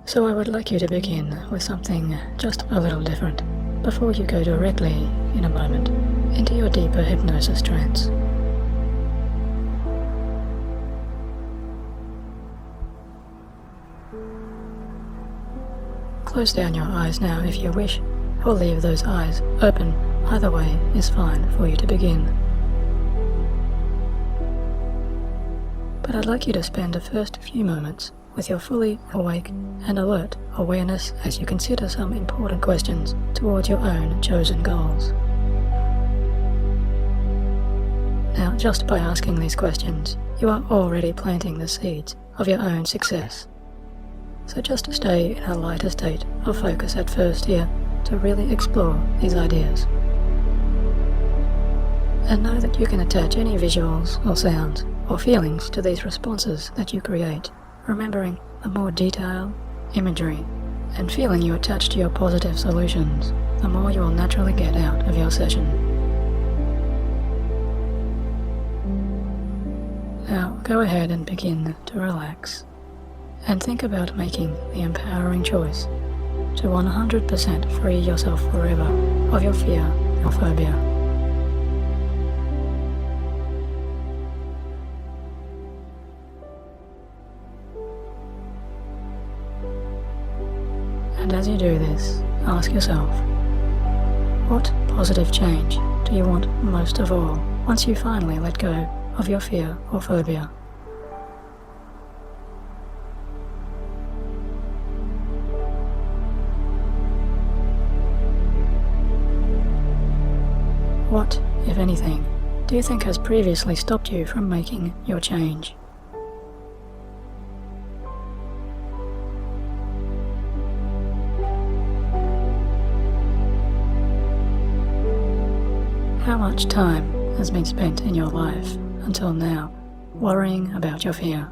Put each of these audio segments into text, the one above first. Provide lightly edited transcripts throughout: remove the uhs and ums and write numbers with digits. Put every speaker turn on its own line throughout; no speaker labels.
So I would like you to begin with something just a little different before you go directly, in a moment, into your deeper hypnosis trance. Close down your eyes now if you wish, or leave those eyes open. Either way is fine for you to begin. But I'd like you to spend the first few moments with your fully awake and alert awareness as you consider some important questions towards your own chosen goals. Now, just by asking these questions, you are already planting the seeds of your own success. So just stay in a lighter state of focus at first here to really explore these ideas. And know that you can attach any visuals or sounds or feelings to these responses that you create, remembering the more detail, imagery, and feeling you attach to your positive solutions, the more you will naturally get out of your session. Now go ahead and begin to relax, and think about making the empowering choice to 100% free yourself forever of your fear or phobia. And as you do this, ask yourself, what positive change do you want most of all once you finally let go of your fear or phobia? What, if anything, do you think has previously stopped you from making your change? How much time has been spent in your life until now worrying about your fear?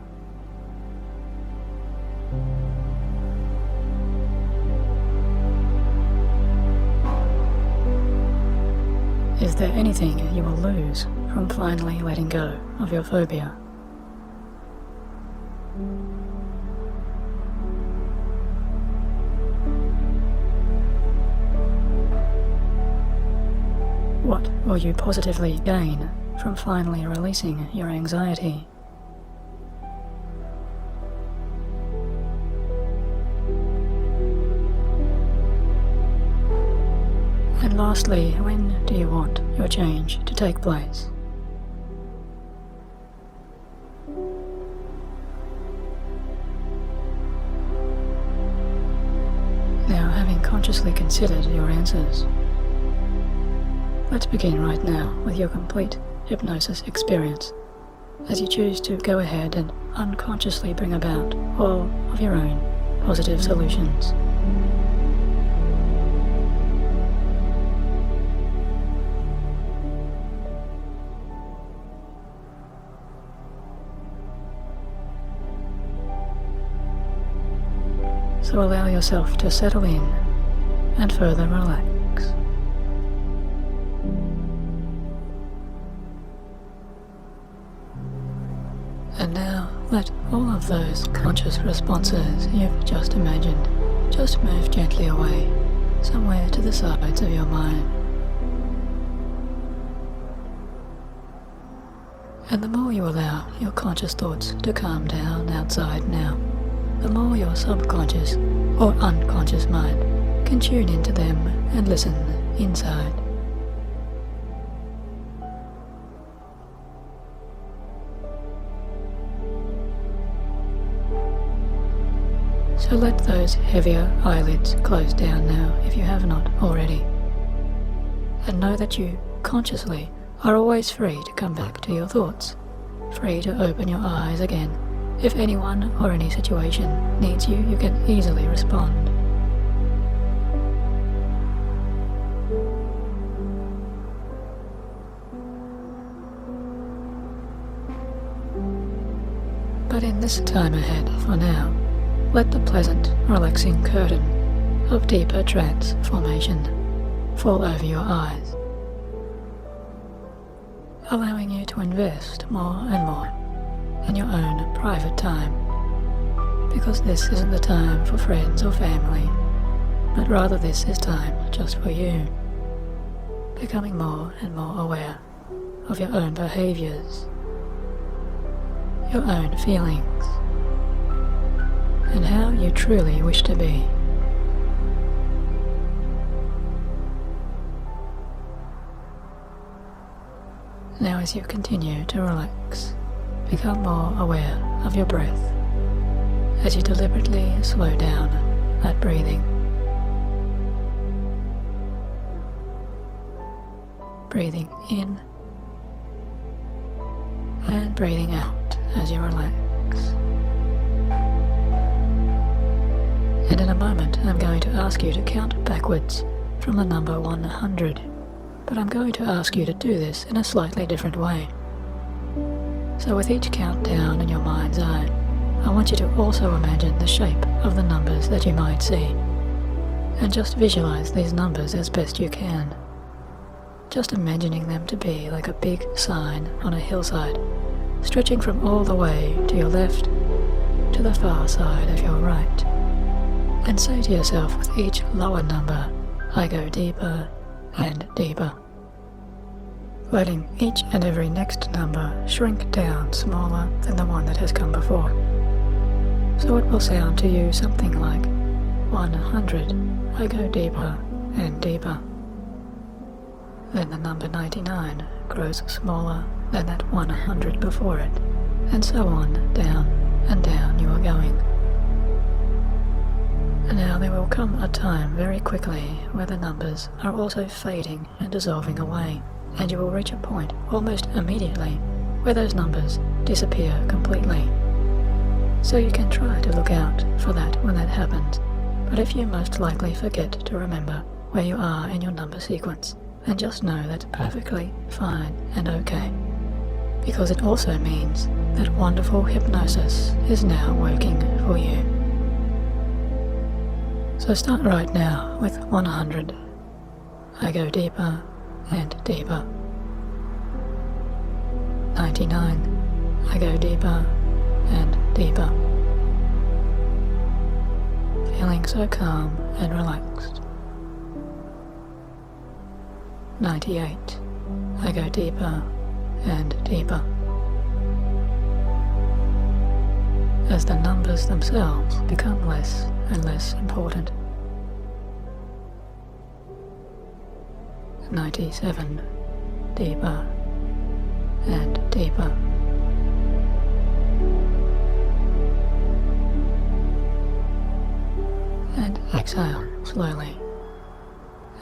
Is there anything you will lose from finally letting go of your phobia? What will you positively gain from finally releasing your anxiety? And lastly, when do you want your change to take place? Now, having consciously considered your answers, let's begin right now with your complete hypnosis experience, as you choose to go ahead and unconsciously bring about all of your own positive solutions. So allow yourself to settle in and further relax. And now let all of those conscious responses you've just imagined just move gently away, somewhere to the sides of your mind. And the more you allow your conscious thoughts to calm down outside now, the more your subconscious or unconscious mind can tune into them and listen inside. So let those heavier eyelids close down now if you have not already. And know that you consciously are always free to come back to your thoughts, free to open your eyes again. If anyone or any situation needs you, you can easily respond. But in this time ahead, for now, let the pleasant, relaxing curtain of deeper trance formation fall over your eyes, allowing you to invest more and more in your own private time, because this isn't the time for friends or family, but rather this is time just for you, becoming more and more aware of your own behaviors, your own feelings, and how you truly wish to be. Now as you continue to relax, become more aware of your breath as you deliberately slow down that breathing. Breathing in and breathing out as you relax. And in a moment I'm going to ask you to count backwards from the number 100, but I'm going to ask you to do this in a slightly different way. So with each countdown in your mind's eye, I want you to also imagine the shape of the numbers that you might see, and just visualize these numbers as best you can. Just imagining them to be like a big sign on a hillside, stretching from all the way to your left to the far side of your right. And say to yourself with each lower number, I go deeper and deeper, letting each and every next number shrink down smaller than the one that has come before. So it will sound to you something like 100, I go deeper and deeper. Then the number 99 grows smaller than that 100 before it, and so on, down and down you are going. And now there will come a time very quickly where the numbers are also fading and dissolving away, and you will reach a point almost immediately where those numbers disappear completely. So you can try to look out for that when that happens, but if you most likely forget to remember where you are in your number sequence, then just know that's perfectly fine and okay, because it also means that wonderful hypnosis is now working for you. So start right now with 100. I go deeper and deeper. 99. I go deeper and deeper. Feeling so calm and relaxed. 98. I go deeper and deeper. As the numbers themselves become less and less important. 97. Deeper and deeper. And exhale slowly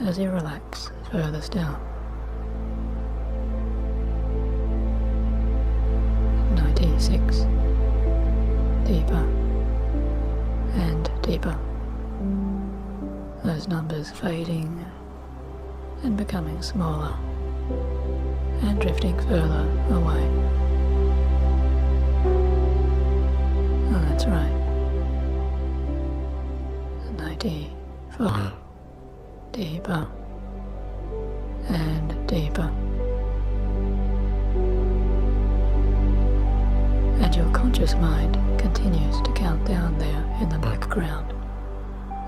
as you relax further still. 96. Deeper and deeper. Those numbers fading and becoming smaller and drifting further away. Oh, that's right. 95. Deeper and deeper. And your conscious mind continues to count down there in the background,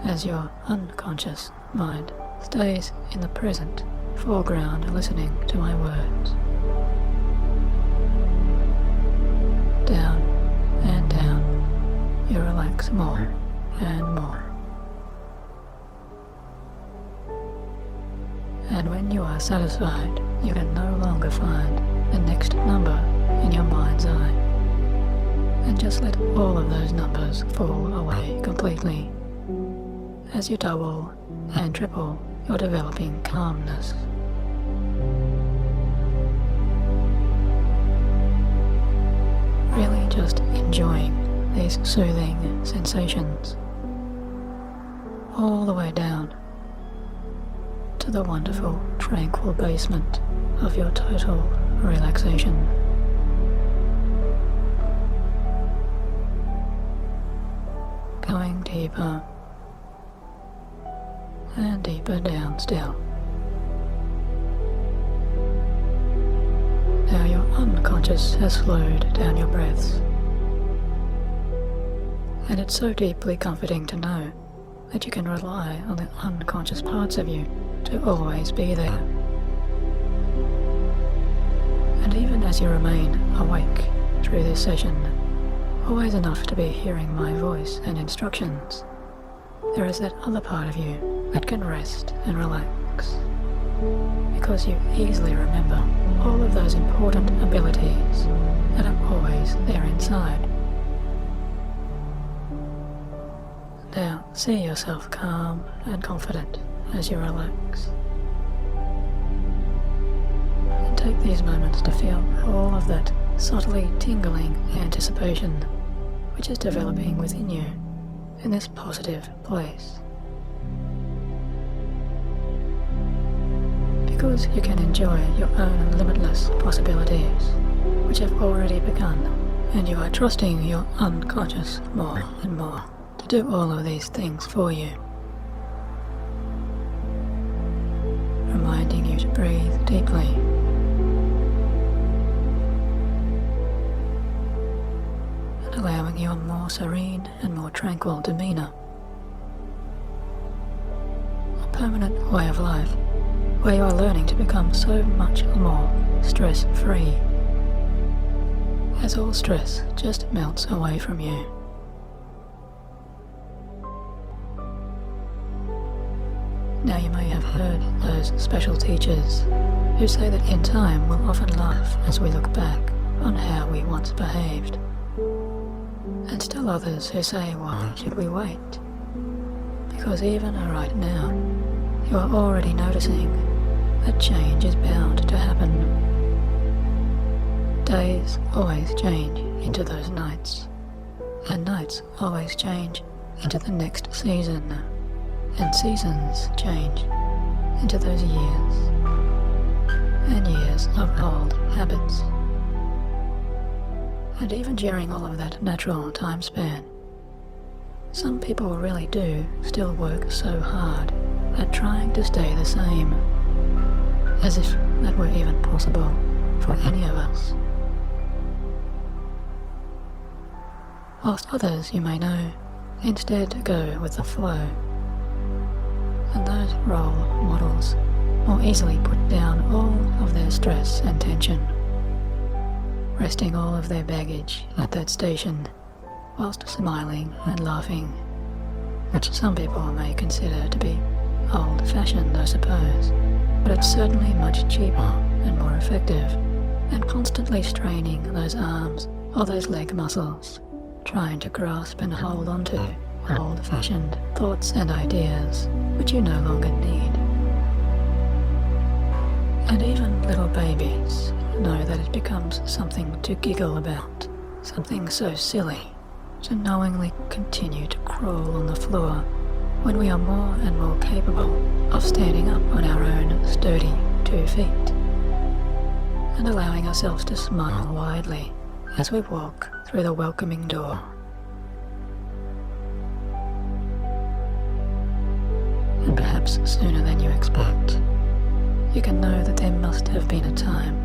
as your unconscious mind stays in the present foreground listening to my words. Down and down, you relax more and more. And when you are satisfied, you can no longer find the next number in your mind's eye. And just let all of those numbers fall away completely as you double and triple your developing calmness. Really just enjoying these soothing sensations all the way down to the wonderful, tranquil basement of your total relaxation. Going deeper and deeper down still. Now your unconscious has slowed down your breaths, And it's so deeply comforting to know that you can rely on the unconscious parts of you to always be there. And even as you remain awake through this session, always enough to be hearing my voice and instructions, there is that other part of you that can rest and relax, because you easily remember all of those important abilities that are always there inside. Now, see yourself calm and confident as you relax. And take these moments to feel all of that subtly tingling anticipation which is developing within you in this positive place. Because you can enjoy your own limitless possibilities, which have already begun, and you are trusting your unconscious more and more to do all of these things for you. Reminding you to breathe deeply. And allowing you a more serene and more tranquil demeanor. A permanent way of life where you are learning to become so much more stress-free, as all stress just melts away from you. Now you may have heard those special teachers who say that in time we'll often laugh as we look back on how we once behaved. And still others who say, why should we wait? Because even right now, you are already noticing that change is bound to happen. Days always change into those nights, and nights always change into the next season, and seasons change into those years, and years of old habits. And even during all of that natural time span, some people really do still work so hard at trying to stay the same, as if that were even possible for any of us. Whilst others, you may know, instead go with the flow, and those role models more easily put down all of their stress and tension, resting all of their baggage at that station whilst smiling and laughing, which some people may consider to be old-fashioned, I suppose, but it's certainly much cheaper and more effective than constantly straining those arms or those leg muscles, trying to grasp and hold on to old-fashioned thoughts and ideas which you no longer need. And even little babies know that it becomes something to giggle about, something so silly, to knowingly continue to crawl on the floor when we are more and more capable of standing up on our own sturdy 2 feet, and allowing ourselves to smile widely as we walk through the welcoming door. And perhaps sooner than you expect, you can know that there must have been a time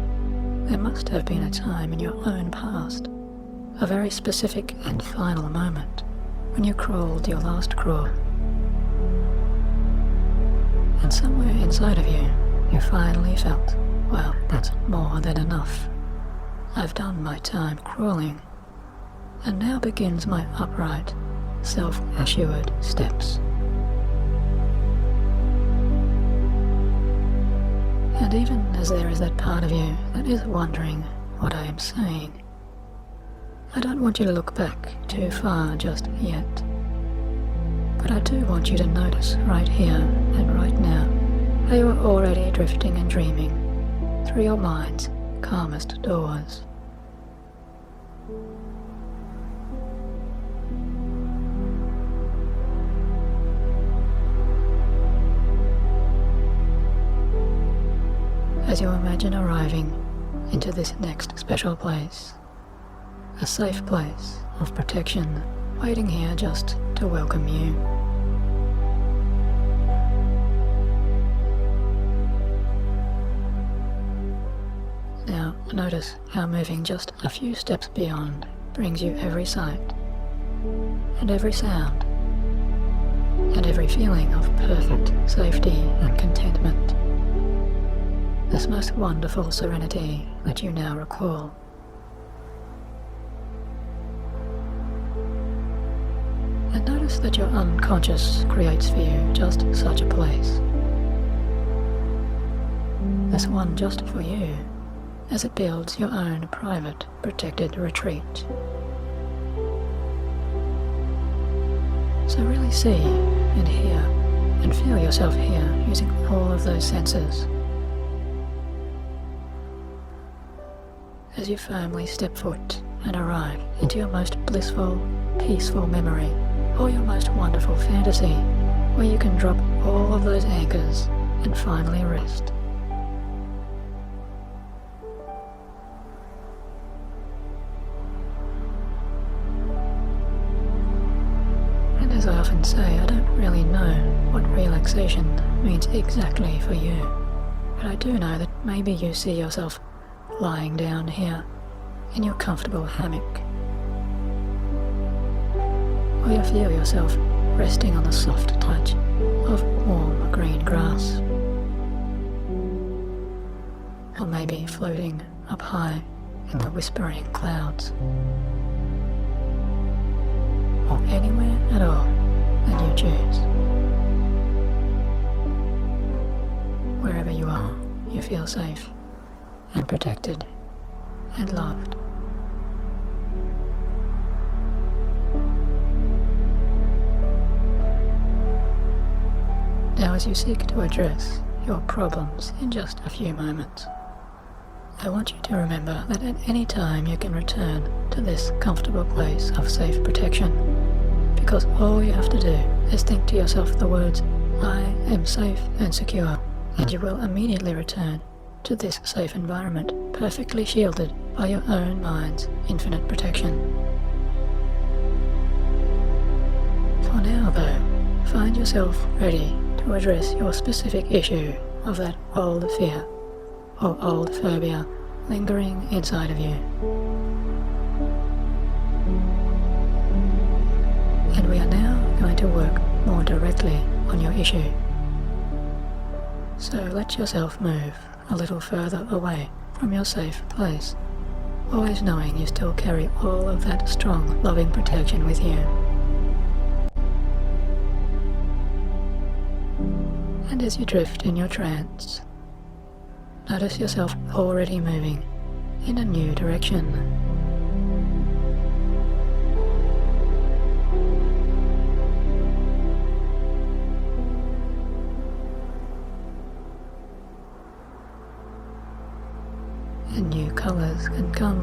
in your own past, a very specific and final moment when you crawled your last crawl. And somewhere inside of you, you finally felt, well, that's more than enough. I've done my time crawling, and now begins my upright, self-assured steps. And even as there is that part of you that is wondering what I am saying, I don't want you to look back too far just yet. But I do want you to notice right here and right now how you are already drifting and dreaming through your mind's calmest doors. As you imagine arriving into this next special place, a safe place of protection waiting here just to welcome you. Now notice how moving just a few steps beyond brings you every sight, and every sound, and every feeling of perfect safety and contentment. This most wonderful serenity that you now recall. And notice that your unconscious creates for you just such a place. This one just for you, as it builds your own private, protected retreat. So really see and hear and feel yourself here using all of those senses. As you firmly step foot and arrive into your most blissful, peaceful memory, or your most wonderful fantasy, where you can drop all of those anchors and finally rest. And as I often say, I don't really know what relaxation means exactly for you, but I do know that maybe you see yourself lying down here in your comfortable hammock, or you feel yourself resting on the soft touch of warm green grass, or maybe floating up high in the whispering clouds, or anywhere at all that you choose. Wherever you are, you feel safe and protected and loved. Now, as you seek to address your problems in just a few moments, I want you to remember that at any time you can return to this comfortable place of safe protection, because all you have to do is think to yourself the words, "I am safe and secure," and you will immediately return to this safe environment, perfectly shielded by your own mind's infinite protection. For now, though, find yourself ready to address your specific issue of that old fear or old phobia lingering inside of you. And we are now going to work more directly on your issue. So let yourself move a little further away from your safe place, always knowing you still carry all of that strong, loving protection with you. And as you drift in your trance, notice yourself already moving in a new direction. And new colors can come,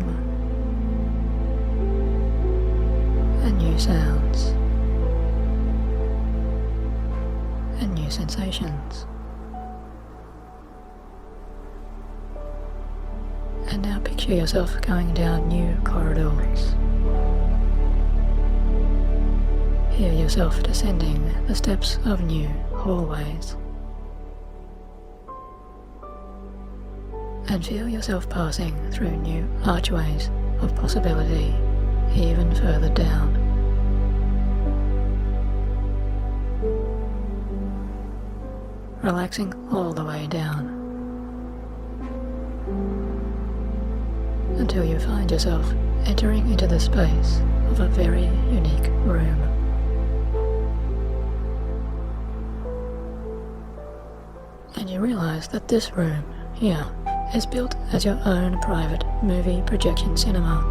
and new sounds, and new sensations. And now picture yourself going down new corridors. Hear yourself descending the steps of new hallways. And feel yourself passing through new archways of possibility even further down. Relaxing all the way down until you find yourself entering into the space of a very unique room. And you realize that this room here is built as your own private movie projection cinema.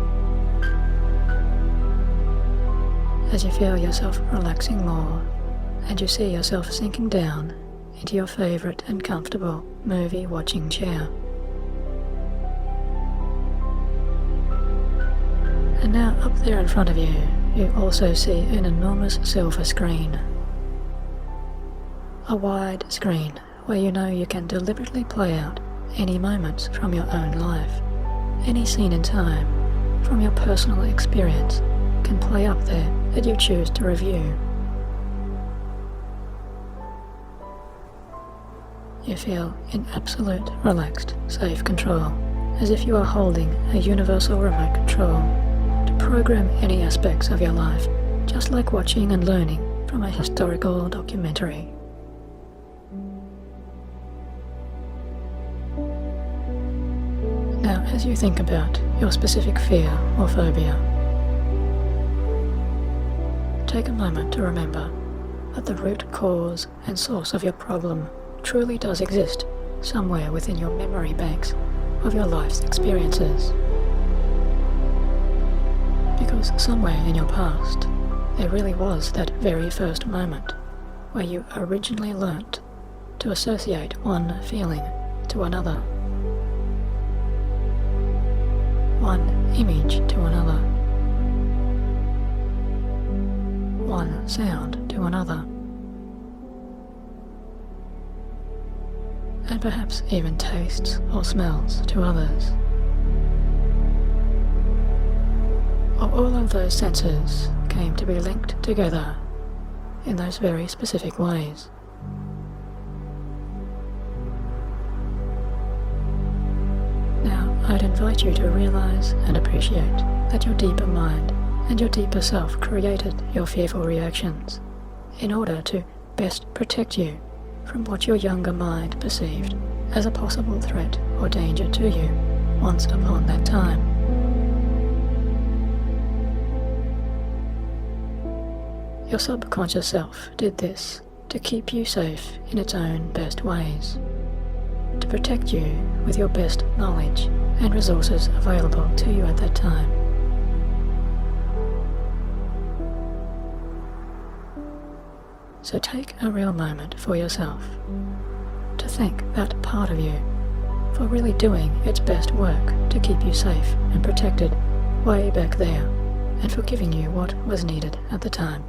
As you feel yourself relaxing more, and you see yourself sinking down into your favorite and comfortable movie watching chair. And now up there in front of you, you also see an enormous silver screen. A wide screen where you know you can deliberately play out any moments from your own life. Any scene in time from your personal experience can play up there that you choose to review. You feel in absolute, relaxed, safe control, as if you are holding a universal remote control to program any aspects of your life just like watching and learning from a historical documentary. Now, as you think about your specific fear or phobia, take a moment to remember that the root cause and source of your problem truly does exist somewhere within your memory banks of your life's experiences. Because somewhere in your past, there really was that very first moment where you originally learnt to associate one feeling to another, one image to another, one sound to another, and perhaps even tastes or smells to others. All of those senses came to be linked together in those very specific ways. Now, I'd invite you to realize and appreciate that your deeper mind and your deeper self created your fearful reactions in order to best protect you from what your younger mind perceived as a possible threat or danger to you once upon that time. Your subconscious self did this to keep you safe in its own best ways, to protect you with your best knowledge and resources available to you at that time. So take a real moment for yourself to thank that part of you for really doing its best work to keep you safe and protected way back there, and for giving you what was needed at the time.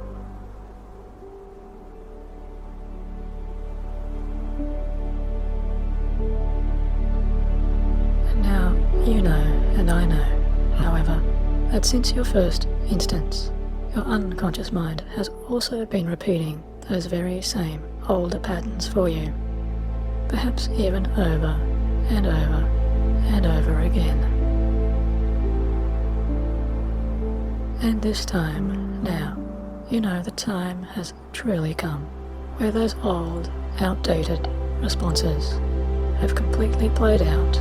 You know, and I know, however, that since your first instance, your unconscious mind has also been repeating those very same older patterns for you, perhaps even over and over and over again. And this time, now, you know the time has truly come where those old, outdated responses have completely played out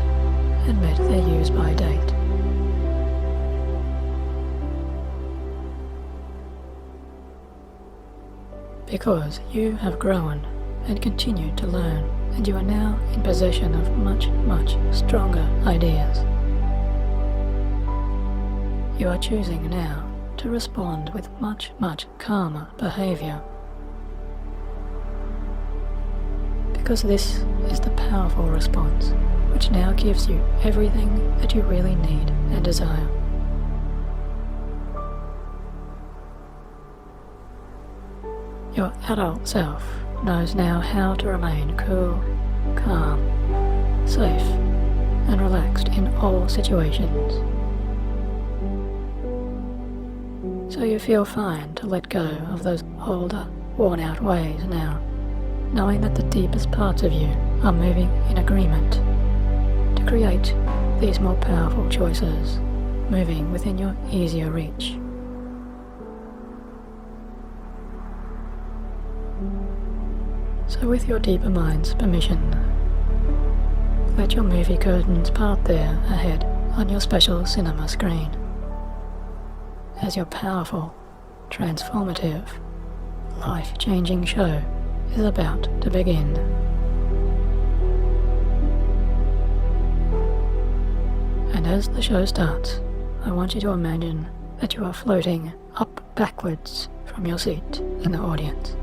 and met their use-by date. Because you have grown and continued to learn, and you are now in possession of much, much stronger ideas. You are choosing now to respond with much, much calmer behavior. Because this is the powerful response which now gives you everything that you really need and desire. Your adult self knows now how to remain cool, calm, safe, and relaxed in all situations. So you feel fine to let go of those older, worn-out ways now, knowing that the deepest parts of you are moving in agreement to create these more powerful choices, moving within your easier reach. So with your deeper mind's permission, let your movie curtains part there ahead on your special cinema screen, as your powerful, transformative, life-changing show is about to begin. And as the show starts, I want you to imagine that you are floating up backwards from your seat in the audience,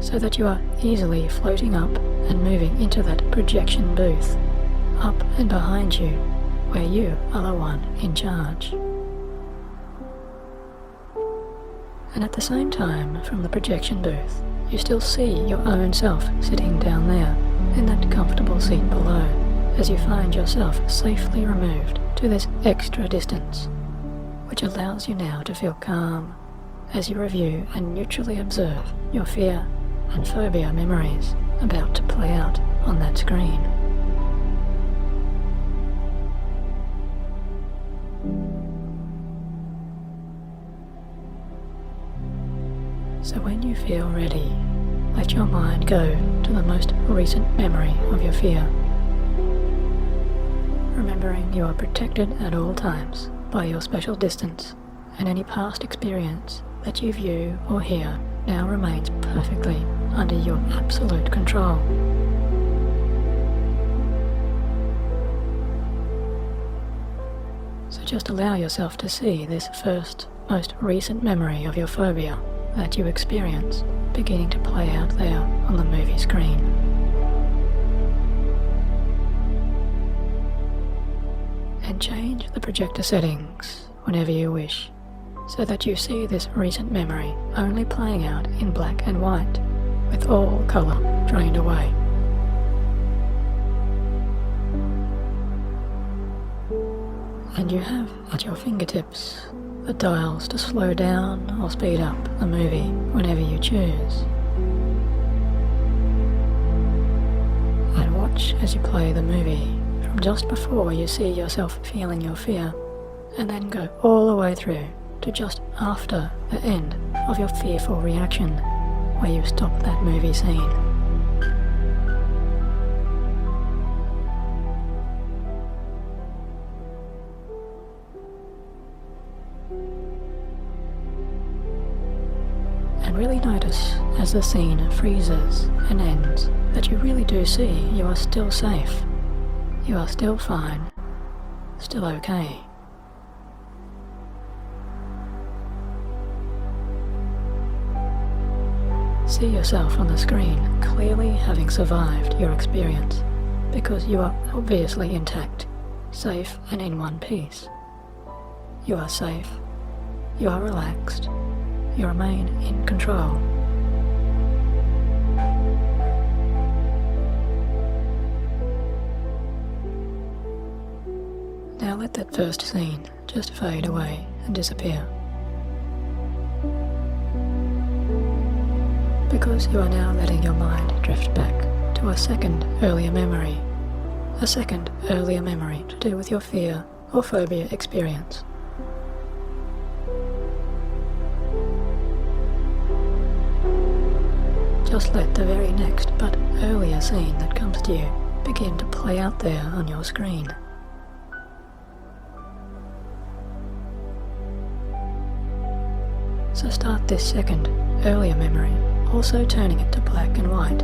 so that you are easily floating up and moving into that projection booth, up and behind you, where you are the one in charge. And at the same time, from the projection booth, you still see your own self sitting down there in that comfortable seat below, as you find yourself safely removed to this extra distance, which allows you now to feel calm as you review and neutrally observe your fear and phobia memories about to play out on that screen. you feel ready, let your mind go to the most recent memory of your fear, remembering you are protected at all times by your special distance, and any past experience that you view or hear now remains perfectly under your absolute control. So just allow yourself to see this first, most recent memory of your phobia that you experience beginning to play out there on the movie screen. And change the projector settings whenever you wish, so that you see this recent memory only playing out in black and white, with all colour drained away. And you have at your fingertips the dials to slow down or speed up the movie whenever you choose. And watch as you play the movie from just before you see yourself feeling your fear, and then go all the way through to just after the end of your fearful reaction, where you stop that movie scene. And really notice as the scene freezes and ends that you really do see you are still safe, you are still fine, still okay. See yourself on the screen clearly having survived your experience, because you are obviously intact, safe and in one piece. You are safe, you are relaxed, you remain in control. Now let that first scene just fade away and disappear. Because you are now letting your mind drift back to a second earlier memory to do with your fear or phobia experience. Just let the very next but earlier scene that comes to you begin to play out there on your screen. So start this second, earlier memory, also turning it to black and white,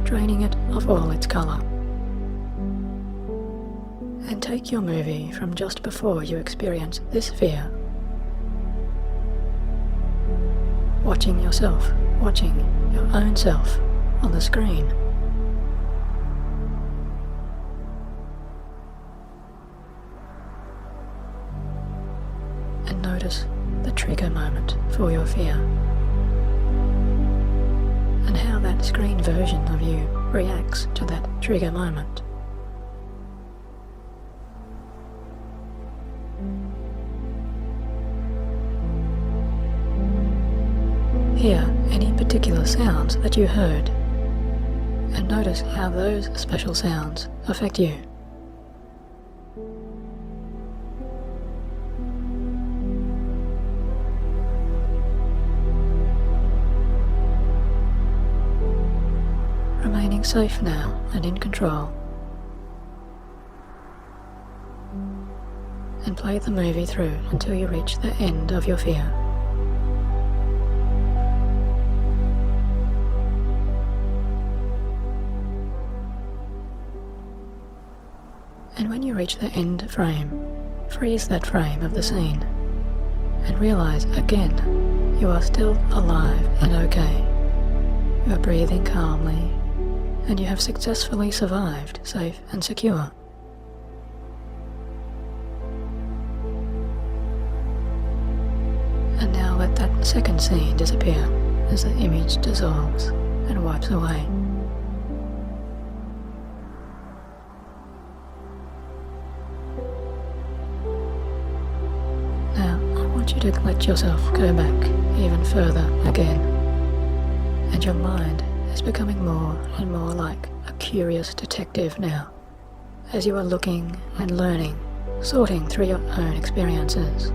draining it of all its colour. And take your movie from just before you experience this fear. Watching yourself, watching your own self on the screen. And notice the trigger moment for your fear, and how that screen version of you reacts to that trigger moment. Hear any particular sounds that you heard, and notice how those special sounds affect you. Remaining safe now and in control. And play the movie through until you reach the end of your fear. And when you reach the end frame, freeze that frame of the scene and realize again you are still alive and okay. You are breathing calmly, and you have successfully survived safe and secure. And now let that second scene disappear as the image dissolves and wipes away. Now I want you to let yourself go back even further again, and your mind is becoming more and more like a curious detective now, as you are looking and learning, sorting through your own experiences.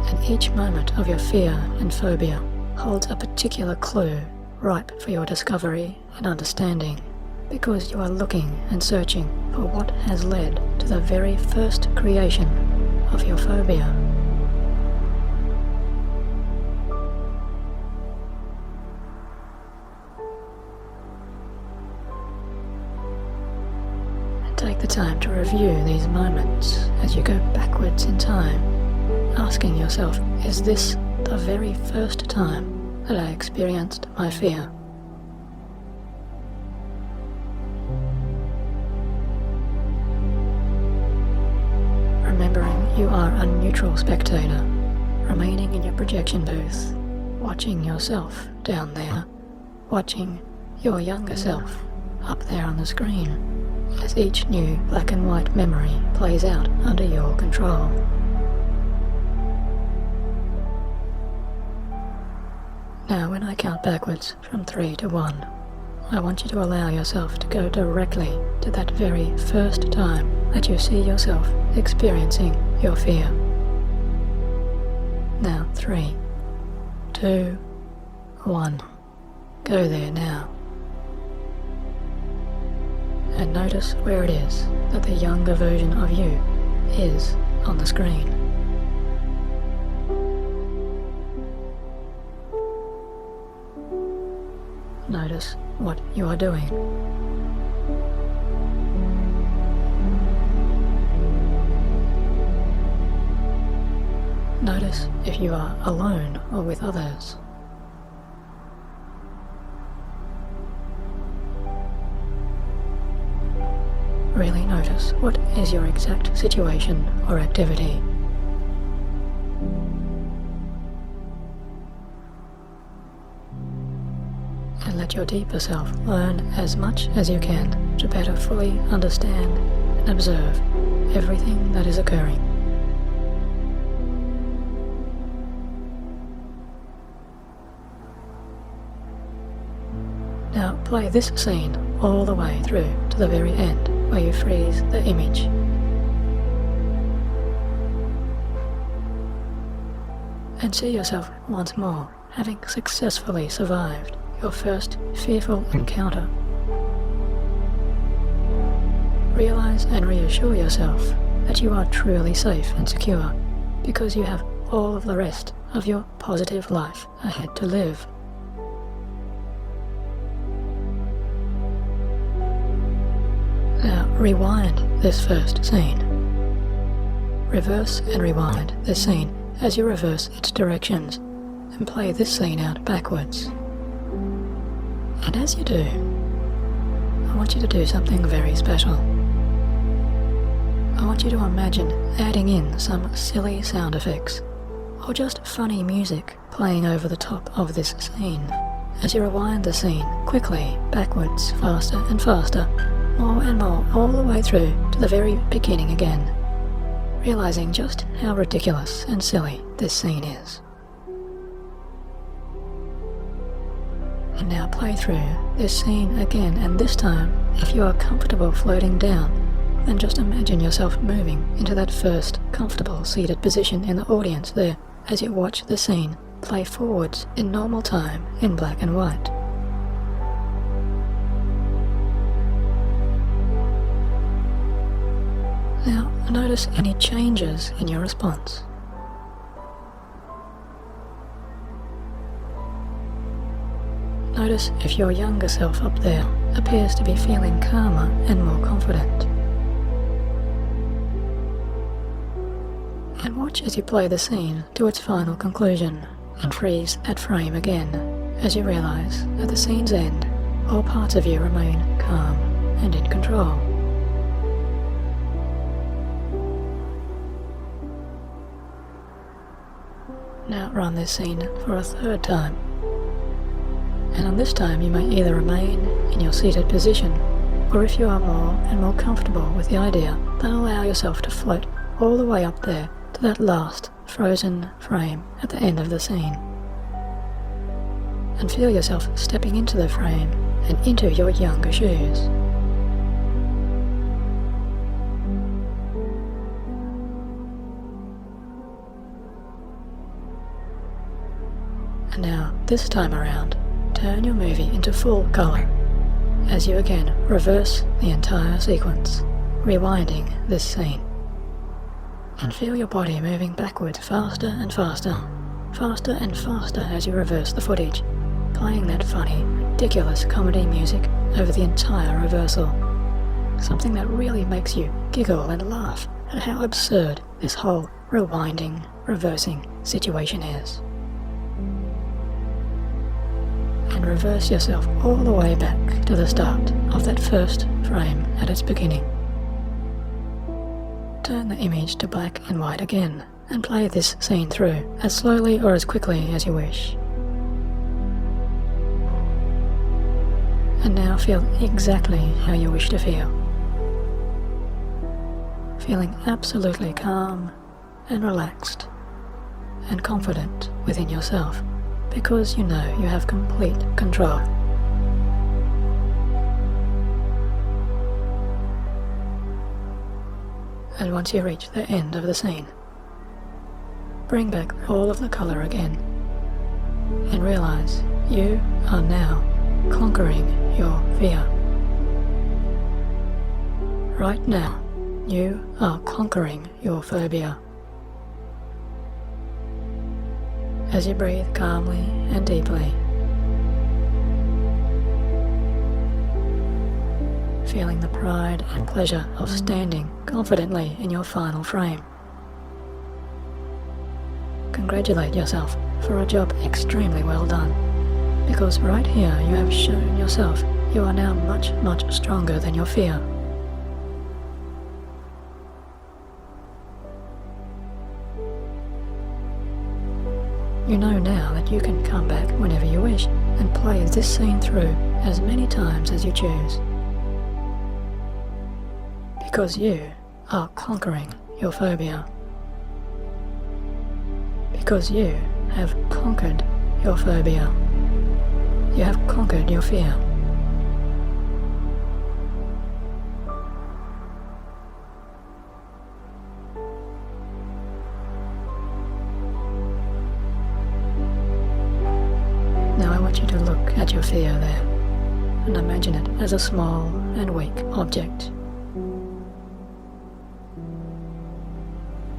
And each moment of your fear and phobia holds a particular clue ripe for your discovery and understanding, because you are looking and searching for what has led to the very first creation of your phobia. And take the time to review these moments as you go backwards in time, asking yourself, is this the very first time that I experienced my fear? Remembering you are a neutral spectator, remaining in your projection booth, watching yourself down there, watching your younger self up there on the screen, as each new black and white memory plays out under your control. Now, when I count backwards from 3 to 1, I want you to allow yourself to go directly to that very first time that you see yourself experiencing your fear. Now, 3, 2, 1. Go there now. And notice where it is that the younger version of you is on the screen. Notice what you are doing. Notice if you are alone or with others. Really notice what is your exact situation or activity. And let your deeper self learn as much as you can to better fully understand and observe everything that is occurring. Now play this scene all the way through to the very end, where you freeze the image. And see yourself once more having successfully survived your first fearful encounter. Realize and reassure yourself that you are truly safe and secure, because you have all of the rest of your positive life ahead to live. Now rewind this first scene. Reverse and rewind this scene as you reverse its directions, and play this scene out backwards. And as you do, I want you to do something very special. I want you to imagine adding in some silly sound effects, or just funny music playing over the top of this scene, as you rewind the scene quickly, backwards, faster and faster, more and more, all the way through to the very beginning again, realizing just how ridiculous and silly this scene is. And now play through this scene again, and this time, if you are comfortable floating down, then just imagine yourself moving into that first comfortable seated position in the audience there, as you watch the scene play forwards in normal time in black and white. Now, notice any changes in your response. Notice if your younger self up there appears to be feeling calmer and more confident. And watch as you play the scene to its final conclusion, and freeze that frame again, as you realize at the scene's end, all parts of you remain calm and in control. Now run this scene for a third time, and on this time you may either remain in your seated position, or if you are more and more comfortable with the idea, then allow yourself to float all the way up there to that last frozen frame at the end of the scene, and feel yourself stepping into the frame and into your younger shoes. And now, this time around, turn your movie into full color as you again reverse the entire sequence, rewinding this scene. And feel your body moving backwards faster and faster, faster and faster as you reverse the footage, playing that funny, ridiculous comedy music over the entire reversal. Something that really makes you giggle and laugh at how absurd this whole rewinding, reversing situation is. And reverse yourself all the way back to the start of that first frame at its beginning. Turn the image to black and white again and play this scene through as slowly or as quickly as you wish. And now feel exactly how you wish to feel. Feeling absolutely calm and relaxed and confident within yourself, because you know you have complete control. And once you reach the end of the scene, bring back all of the color again and realize you are now conquering your fear. Right now, you are conquering your phobia. As you breathe calmly and deeply, feeling the pride and pleasure of standing confidently in your final frame. Congratulate yourself for a job extremely well done, because right here you have shown yourself you are now much, much stronger than your fear. You know now that you can come back whenever you wish and play this scene through as many times as you choose. Because you are conquering your phobia. Because you have conquered your phobia. You have conquered your fear. Now I want you to look at your fear there and imagine it as a small and weak object.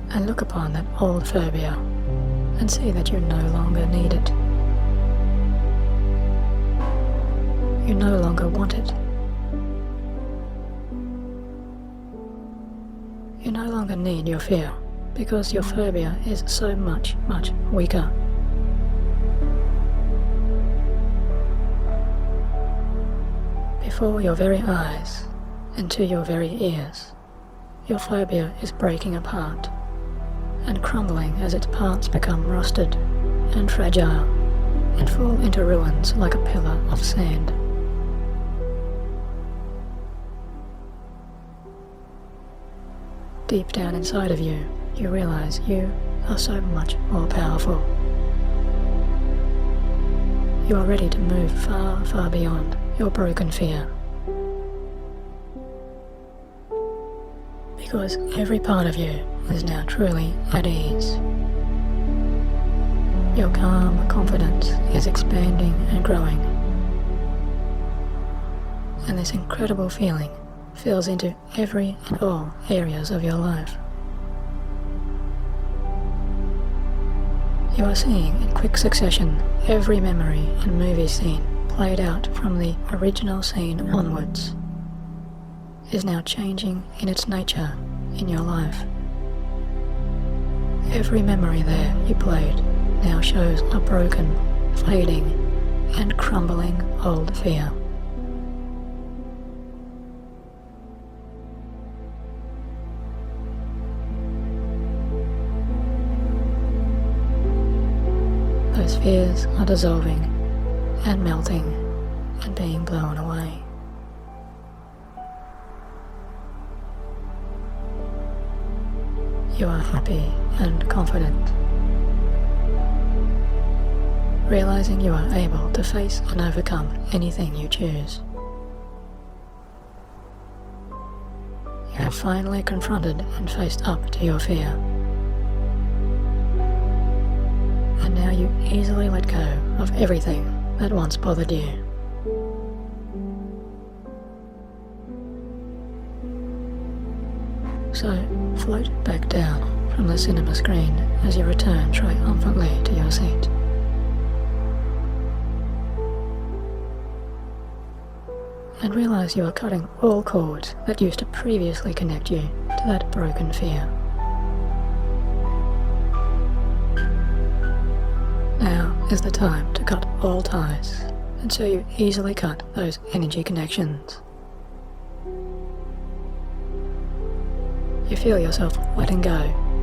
And look upon that old phobia and see that you no longer need it. You no longer want it. You no longer need your fear because your phobia is so much, much weaker. Before your very eyes and to your very ears, your phobia is breaking apart and crumbling as its parts become rusted and fragile and fall into ruins like a pillar of sand. Deep down inside of you, you realize you are so much more powerful. You are ready to move far, far beyond your broken fear. Because every part of you is now truly at ease. Your calm confidence is expanding and growing. And this incredible feeling fills into every and all areas of your life. You are seeing in quick succession every memory and movie scene played out from the original scene onwards is now changing in its nature in your life. Every memory there you played now shows a broken, fading, and crumbling old fear. Those fears are dissolving and melting and being blown away. You are happy and confident, realizing you are able to face and overcome anything you choose. You have finally confronted and faced up to your fear. And now how you easily let go of everything that once bothered you. So float back down from the cinema screen as you return triumphantly to your seat. And realize you are cutting all cords that used to previously connect you to that broken fear. Now is the time to cut all ties, and so you easily cut those energy connections. You feel yourself letting go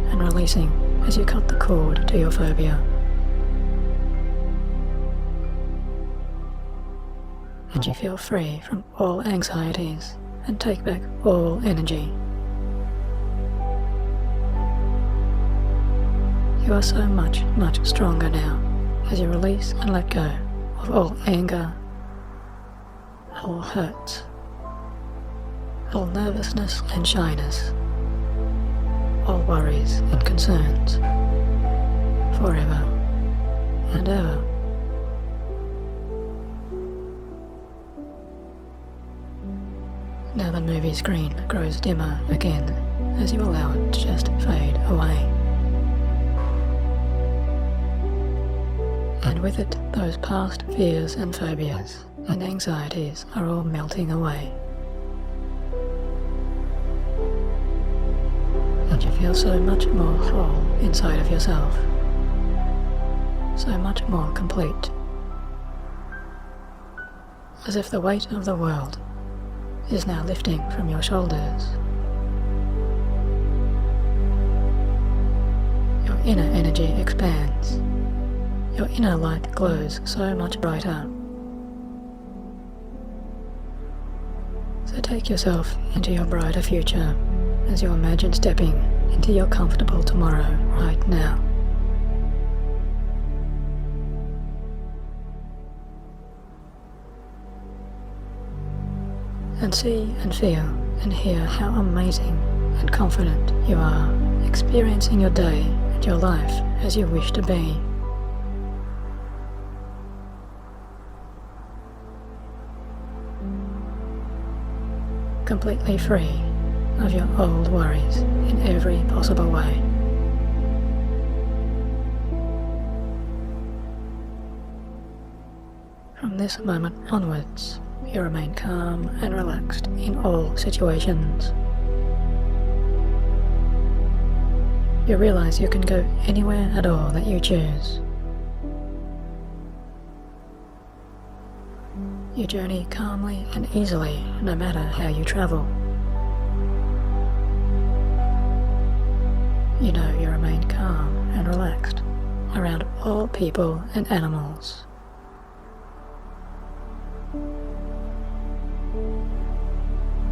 and releasing as you cut the cord to your phobia. And you feel free from all anxieties and take back all energy. You are so much, much stronger now as you release and let go of all anger, all hurts, all nervousness and shyness, all worries and concerns, forever and ever. Now the movie screen grows dimmer again as you allow it to just fade away. And with it, those past fears and phobias and anxieties are all melting away. And you feel so much more whole inside of yourself, so much more complete, as if the weight of the world is now lifting from your shoulders. Your inner energy expands. Your inner light glows so much brighter. So take yourself into your brighter future as you imagine stepping into your comfortable tomorrow right now. And see and feel and hear how amazing and confident you are, experiencing your day and your life as you wish to be. Completely free of your old worries in every possible way. From this moment onwards, you remain calm and relaxed in all situations. You realize you can go anywhere at all that you choose. You journey calmly and easily no matter how you travel. You know you remain calm and relaxed around all people and animals.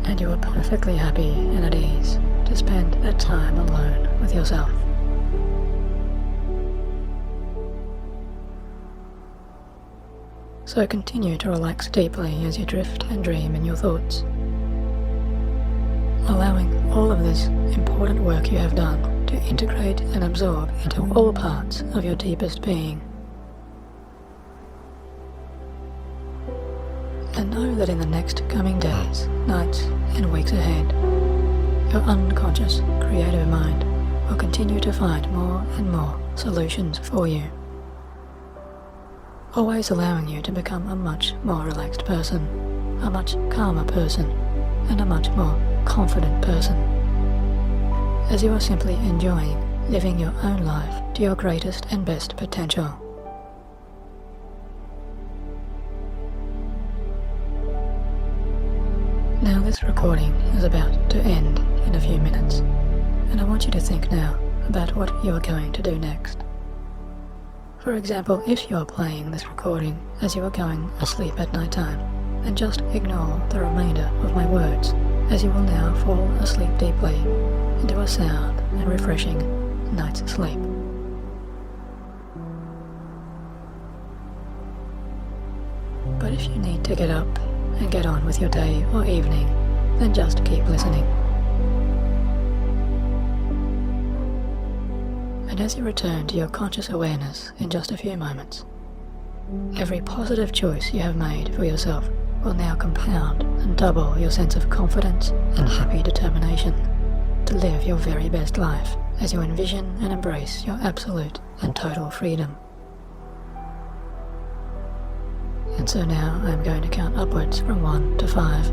And you are perfectly happy and at ease to spend that time alone with yourself. So continue to relax deeply as you drift and dream in your thoughts, allowing all of this important work you have done to integrate and absorb into all parts of your deepest being. And know that in the next coming days, nights and weeks ahead, your unconscious creative mind will continue to find more and more solutions for you, always allowing you to become a much more relaxed person, a much calmer person, and a much more confident person, as you are simply enjoying living your own life to your greatest and best potential. Now this recording is about to end in a few minutes, and I want you to think now about what you are going to do next. For example, if you are playing this recording as you are going asleep at night time, then just ignore the remainder of my words, as you will now fall asleep deeply into a sound and refreshing night's sleep. But if you need to get up and get on with your day or evening, then just keep listening. And as you return to your conscious awareness in just a few moments, every positive choice you have made for yourself will now compound and double your sense of confidence and happy determination to live your very best life as you envision and embrace your absolute and total freedom. And so now I am going to count upwards from 1 to 5.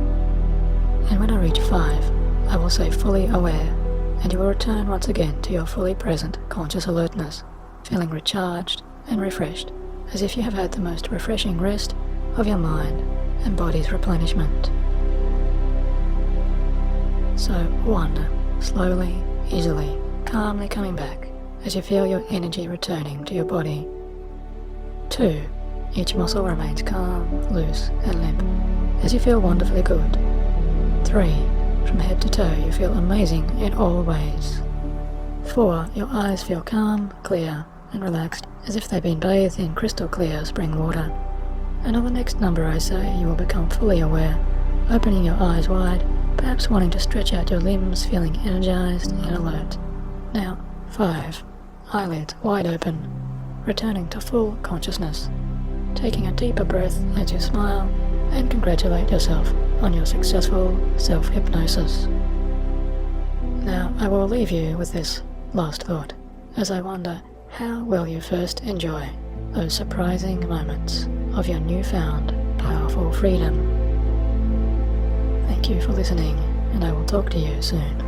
And when I reach 5, I will say fully aware, and you will return once again to your fully present conscious alertness, feeling recharged and refreshed, as if you have had the most refreshing rest of your mind and body's replenishment. So 1, slowly, easily, calmly coming back as you feel your energy returning to your body. 2, each muscle remains calm, loose and limp as you feel wonderfully good. 3, from head to toe you feel amazing in all ways. 4, your eyes feel calm, clear and relaxed as if they've been bathed in crystal clear spring water. And on the next number I say, you will become fully aware, opening your eyes wide, perhaps wanting to stretch out your limbs, feeling energized and alert. Now 5, eyelids wide open, returning to full consciousness, taking a deeper breath as you smile and congratulate yourself on your successful self-hypnosis. Now I will leave you with this last thought, as I wonder how will you first enjoy those surprising moments of your newfound powerful freedom. Thank you for listening, and I will talk to you soon.